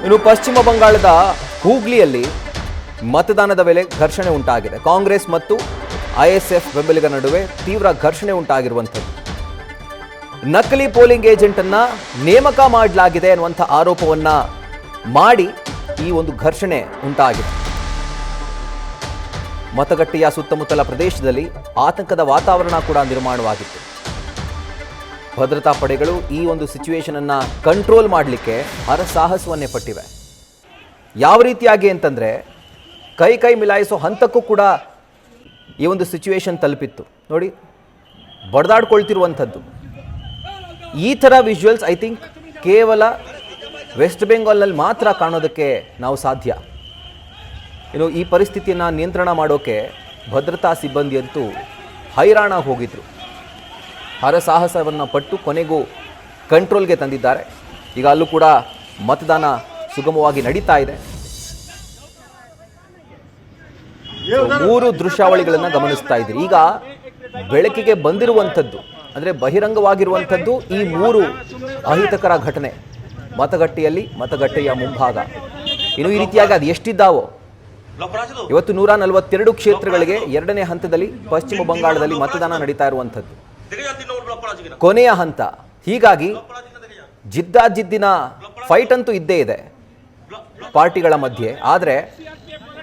ಇನ್ನು ಪಶ್ಚಿಮ ಬಂಗಾಳದ ಹೂಗ್ಲಿಯಲ್ಲಿ ಮತದಾನದ ವೇಳೆ ಘರ್ಷಣೆ ಉಂಟಾಗಿದೆ. ಕಾಂಗ್ರೆಸ್ ಮತ್ತು ಐಎಸ್ಎಫ್ ಬೆಂಬಲಿಗರ ನಡುವೆ ತೀವ್ರ ಘರ್ಷಣೆ ಉಂಟಾಗಿರುವಂಥದ್ದು. ನಕಲಿ ಪೋಲಿಂಗ್ ಏಜೆಂಟ್ ಅನ್ನ ನೇಮಕ ಮಾಡಲಾಗಿದೆ ಅನ್ನುವಂಥ ಆರೋಪವನ್ನ ಮಾಡಿ ಈ ಒಂದು ಘರ್ಷಣೆ ಉಂಟಾಗಿದೆ. ಮತಗಟ್ಟೆಯ ಸುತ್ತಮುತ್ತಲ ಪ್ರದೇಶದಲ್ಲಿ ಆತಂಕದ ವಾತಾವರಣ ಕೂಡ ನಿರ್ಮಾಣವಾಗಿತ್ತು. ಭದ್ರತಾ ಪಡೆಗಳು ಈ ಒಂದು ಸಿಚುವೇಶನ್ ಅನ್ನ ಕಂಟ್ರೋಲ್ ಮಾಡಲಿಕ್ಕೆ ಹರಸಾಹಸವನ್ನೇ ಪಟ್ಟಿವೆ. ಯಾವ ರೀತಿಯಾಗಿ ಅಂತಂದ್ರೆ ಕೈ ಮಿಲಾಯಿಸೋ ಹಂತಕ್ಕೂ ಕೂಡ ಈ ಒಂದು ಸಿಚುವೇಶನ್ ತಲುಪಿತ್ತು. ನೋಡಿ, ಬಡ್ದಾಡ್ಕೊಳ್ತಿರುವಂಥದ್ದು. ಈ ಥರ ವಿಜುವಲ್ಸ್ ಐ ಥಿಂಕ್ ಕೇವಲ ವೆಸ್ಟ್ ಬೆಂಗಾಲ್ನಲ್ಲಿ ಮಾತ್ರ ಕಾಣೋದಕ್ಕೆ ನಾವು ಸಾಧ್ಯ. ಇನ್ನು ಈ ಪರಿಸ್ಥಿತಿಯನ್ನು ನಿಯಂತ್ರಣ ಮಾಡೋಕ್ಕೆ ಭದ್ರತಾ ಸಿಬ್ಬಂದಿಯಂತೂ ಹೈರಾಣ ಹೋಗಿದ್ರು. ಹರಸಾಹಸವನ್ನು ಪಟ್ಟು ಕೊನೆಗೂ ಕಂಟ್ರೋಲ್ಗೆ ತಂದಿದ್ದಾರೆ. ಈಗ ಅಲ್ಲೂ ಕೂಡ ಮತದಾನ ಸುಗಮವಾಗಿ ನಡೀತಾ ಇದೆ. ಮೂರು ದೃಶ್ಯಾವಳಿಗಳನ್ನು ಗಮನಿಸ್ತಾ ಇದ್ದೀರಿ. ಈಗ ಬೆಳಕಿಗೆ ಬಂದಿರುವಂಥದ್ದು ಅಂದರೆ ಬಹಿರಂಗವಾಗಿರುವಂಥದ್ದು ಈ ಮೂರು ಅಹಿತಕರ ಘಟನೆ. ಮತಗಟ್ಟೆಯ ಮುಂಭಾಗ. ಇನ್ನು ಈ ರೀತಿಯಾಗಿ ಅದು ಎಷ್ಟಿದ್ದಾವೋ ಇವತ್ತು 142 ಕ್ಷೇತ್ರಗಳಿಗೆ ಎರಡನೇ ಹಂತದಲ್ಲಿ ಪಶ್ಚಿಮ ಬಂಗಾಳದಲ್ಲಿ ಮತದಾನ ನಡೀತಾ ಇರುವಂಥದ್ದು, ಕೊನೆಯ ಹಂತ. ಹೀಗಾಗಿ ಜಿದ್ದಾಜಿದ್ದಿನ ಫೈಟ್ ಅಂತೂ ಇದ್ದೇ ಇದೆ ಪಾರ್ಟಿಗಳ ಮಧ್ಯೆ. ಆದರೆ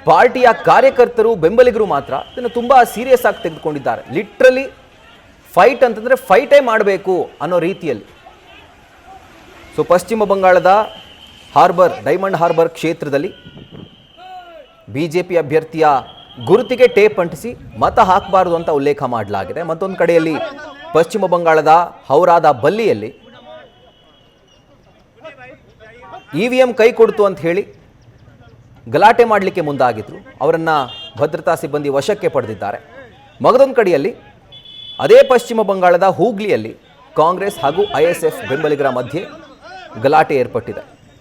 ಪಾರ್ಟಿಯ ಕಾರ್ಯಕರ್ತರು ಬೆಂಬಲಿಗರು ಮಾತ್ರ ಇದನ್ನು ತುಂಬ ಸೀರಿಯಸ್ ಆಗಿ ತೆಗೆದುಕೊಂಡಿದ್ದಾರೆ. ಲಿಟ್ರಲಿ ಫೈಟ್ ಅಂತಂದರೆ ಫೈಟೇ ಮಾಡಬೇಕು ಅನ್ನೋ ರೀತಿಯಲ್ಲಿ. ಸೊ ಪಶ್ಚಿಮ ಬಂಗಾಳದ ಡೈಮಂಡ್ ಹಾರ್ಬರ್ ಕ್ಷೇತ್ರದಲ್ಲಿ ಬಿಜೆಪಿ ಅಭ್ಯರ್ಥಿಯ ಗುರುತಿಗೆ ಟೇಪ್ ಅಂಟಿಸಿ ಮತ ಹಾಕಬಾರದು ಅಂತ ಉಲ್ಲೇಖ ಮಾಡಲಾಗಿದೆ. ಮತ್ತೊಂದು ಕಡೆಯಲ್ಲಿ ಪಶ್ಚಿಮ ಬಂಗಾಳದ ಹೌರಾದ ಬಲ್ಲಿಯಲ್ಲಿ ಇವಿಎಂ ಕೈ ಕೊಡ್ತು ಅಂತ ಹೇಳಿ ಗಲಾಟೆ ಮಾಡಲಿಕ್ಕೆ ಮುಂದಾಗಿದ್ರು. ಅವರನ್ನು ಭದ್ರತಾ ಸಿಬ್ಬಂದಿ ವಶಕ್ಕೆ ಪಡೆದಿದ್ದಾರೆ. ಮಗದೊಂದು ಕಡೆಯಲ್ಲಿ ಅದೇ ಪಶ್ಚಿಮ ಬಂಗಾಳದ ಹೂಗ್ಲಿಯಲ್ಲಿ ಕಾಂಗ್ರೆಸ್ ಹಾಗೂ ಐಎಸ್ಎಫ್ ಬೆಂಬಲಿಗರ ಮಧ್ಯೆ ಗಲಾಟೆ ಏರ್ಪಟ್ಟಿದೆ.